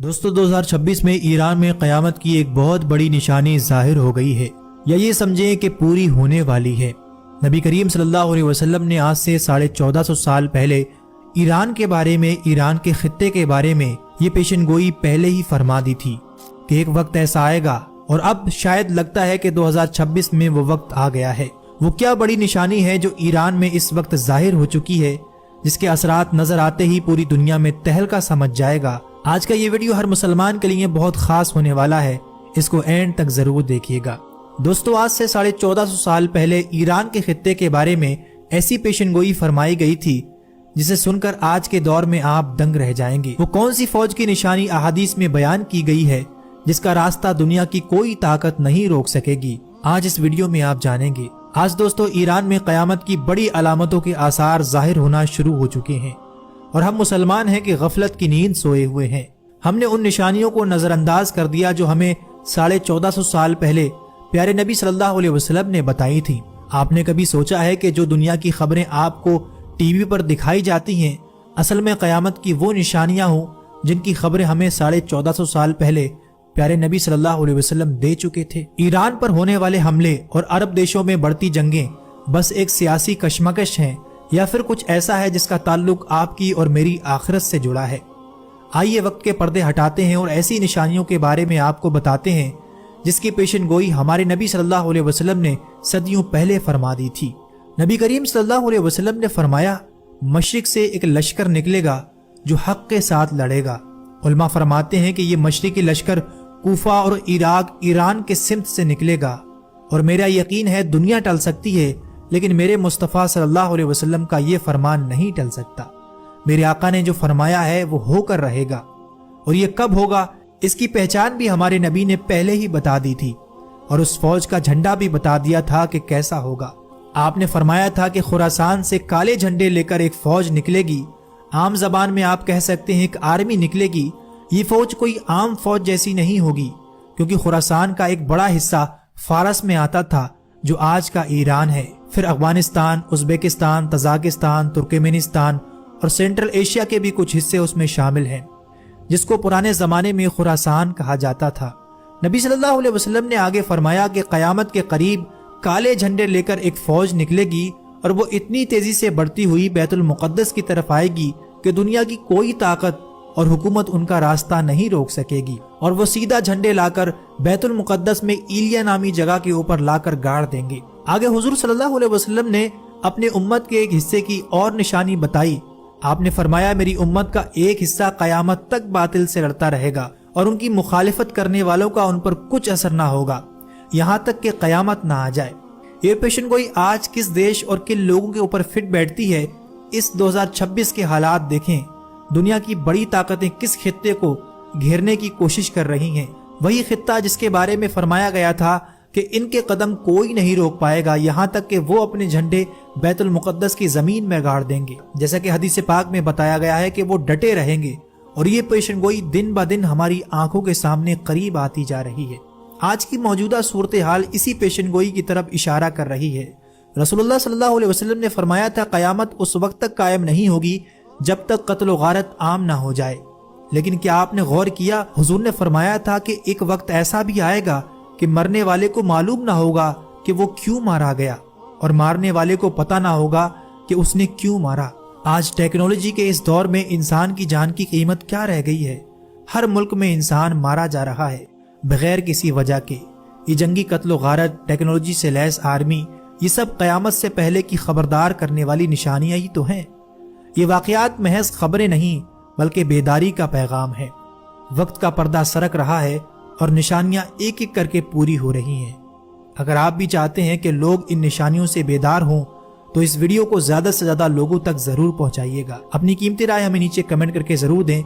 दोस्तों 2026 में ईरान में क़यामत की एक बहुत बड़ी निशानी ज़ाहिर हो गई है, या ये समझें कि पूरी होने वाली है। नबी करीम सल्लल्लाहु अलैहि वसल्लम ने आज से 1450 साल पहले ईरान के बारे में, ईरान के खित्ते के बारे में ये पेशनगोई पहले ही फरमा दी थी कि एक वक्त ऐसा आएगा, और अब शायद लगता है कि 2026 में वो वक्त आ गया है। वो क्या बड़ी निशानी है जो ईरान में इस वक्त जाहिर हो चुकी है, जिसके असरात नजर आते ही पूरी दुनिया में तहलका समझ जाएगा। आज का ये वीडियो हर मुसलमान के लिए बहुत खास होने वाला है, इसको एंड तक जरूर देखिएगा। दोस्तों आज से 1450 साल पहले ईरान के खित्ते के बारे में ऐसी पेशनगोई फरमाई गई थी जिसे सुनकर आज के दौर में आप दंग रह जाएंगे। वो कौन सी फौज की निशानी अहादीस में बयान की गई है जिसका रास्ता दुनिया की कोई ताकत नहीं रोक सकेगी, आज इस वीडियो में आप जानेंगे। आज दोस्तों ईरान में क़यामत की बड़ी अलामतों के आसार जाहिर होना शुरू हो चुके हैं और हम मुसलमान हैं कि गफलत की नींद सोए हुए हैं। हमने उन निशानियों को नजरअंदाज कर दिया जो हमें 1450 साल पहले प्यारे नबी सल्लल्लाहु अलैहि वसल्लम ने बताई थी। आपने कभी सोचा है कि जो दुनिया की खबरें आपको टीवी पर दिखाई जाती हैं, असल में क़यामत की वो निशानियां हों जिनकी खबरें हमें 1450 साल पहले प्यारे नबी सल्लल्लाहु अलैहि वसल्लम दे चुके थे। ईरान पर होने वाले हमले और अरब देशों में बढ़ती जंगें बस एक सियासी कशमकश हैं या फिर कुछ ऐसा है जिसका ताल्लुक आपकी और मेरी आखिरत से जुड़ा है। आइए वक्त के पर्दे हटाते हैं और ऐसी निशानियों के बारे में आपको बताते हैं जिसकी पेशनगोई हमारे नबी सल्लल्लाहु अलैहि वसल्लम ने सदियों पहले फरमा दी थी। नबी करीम सल्लल्लाहु अलैहि वसल्लम ने फरमाया, मशरिक से एक लश्कर निकलेगा जो हक के साथ लड़ेगा। उलमा फरमाते हैं कि ये मशरिकी लश्कर कूफा और इराक, ईरान के सिमत से निकलेगा और मेरा यकीन है दुनिया टल सकती है लेकिन मेरे मुस्तफ़ा सल्लल्लाहु अलैहि वसल्लम का ये फरमान नहीं टल सकता। मेरे आका ने जो फरमाया है वो होकर रहेगा, और ये कब होगा इसकी पहचान भी हमारे नबी ने पहले ही बता दी थी और उस फौज का झंडा भी बता दिया था कि कैसा होगा। आपने फरमाया था कि खुरासान से काले झंडे लेकर एक फौज निकलेगी। आम जबान में आप कह सकते हैं एक आर्मी निकलेगी। ये फौज कोई आम फौज जैसी नहीं होगी क्योंकि खुरासान का एक बड़ा हिस्सा फारस में आता था जो आज का ईरान है। फिर अफगानिस्तान, उज़्बेकिस्तान, तजाकिस्तान, तुर्कमेनिस्तान और सेंट्रल एशिया के भी कुछ हिस्से उसमें शामिल हैं, जिसको पुराने जमाने में खुरासान कहा जाता था। नबी सल्लल्लाहु अलैहि वसल्लम ने आगे फरमाया कि क़यामत के करीब काले झंडे लेकर एक फौज निकलेगी और वो इतनी तेजी से बढ़ती हुई बैतुल मुक़द्दस की तरफ आएगी कि दुनिया की कोई ताकत और हुकूमत उनका रास्ता नहीं रोक सकेगी, और वो सीधा झंडे लाकर बैतुल मुक़द्दस में इलिया नामी जगह के ऊपर लाकर गाड़ देंगे। आगे हुजूर सल्लल्लाहु अलैहि वसल्लम ने अपने उम्मत के एक हिस्से की और निशानी बताई। आपने फरमाया, मेरी उम्मत का एक हिस्सा क़यामत तक बातिल से लड़ता रहेगा और उनकी मुखालिफत करने वालों का उन पर कुछ असर ना होगा यहाँ तक कि क़यामत ना आ जाए। ये पेशनगोई आज किस देश और किन लोगों के ऊपर फिट बैठती है, इस 2026 के हालात देखें। दुनिया की बड़ी ताकतें किस खित्ते को घेरने की कोशिश कर रही हैं, वही खित्ता जिसके बारे में फरमाया गया था कि इनके कदम कोई नहीं रोक पाएगा यहाँ तक कि वो अपने झंडे बैतुल मुक़द्दस की जमीन में गाड़ देंगे। जैसा कि हदीस पाक में बताया गया है कि वो डटे रहेंगे, और ये पेशनगोई दिन ब दिन हमारी आंखों के सामने करीब आती जा रही है। आज की मौजूदा सूरत हाल इसी पेशनगोई की तरफ इशारा कर रही है। रसूलुल्लाह सल्लल्लाहु अलैहि वसल्लम ने फरमाया था, क़यामत उस वक्त तक कायम नहीं होगी जब तक कत्ल गारत आम ना हो जाए। लेकिन क्या आपने गौर किया, हुजूर ने फरमाया था कि एक वक्त ऐसा भी आएगा कि मरने वाले को मालूम ना होगा कि वो क्यों मारा गया, और मारने वाले को पता ना होगा कि उसने क्यों मारा। आज टेक्नोलॉजी के इस दौर में इंसान की जान की कीमत क्या रह गई है। हर मुल्क में इंसान मारा जा रहा है बगैर किसी वजह के। ये जंगी कत्ल गारत, टेक्नोलॉजी से लैस आर्मी, ये सब क़यामत से पहले की खबरदार करने वाली निशानियां ही तो हैं। ये वाक़यात महज खबरें नहीं बल्कि बेदारी का पैगाम है। वक्त का पर्दा सरक रहा है और निशानियां एक एक करके पूरी हो रही हैं। अगर आप भी चाहते हैं कि लोग इन निशानियों से बेदार हों तो इस वीडियो को ज़्यादा से ज़्यादा लोगों तक ज़रूर पहुंचाइएगा। अपनी कीमती राय हमें नीचे कमेंट करके ज़रूर दें।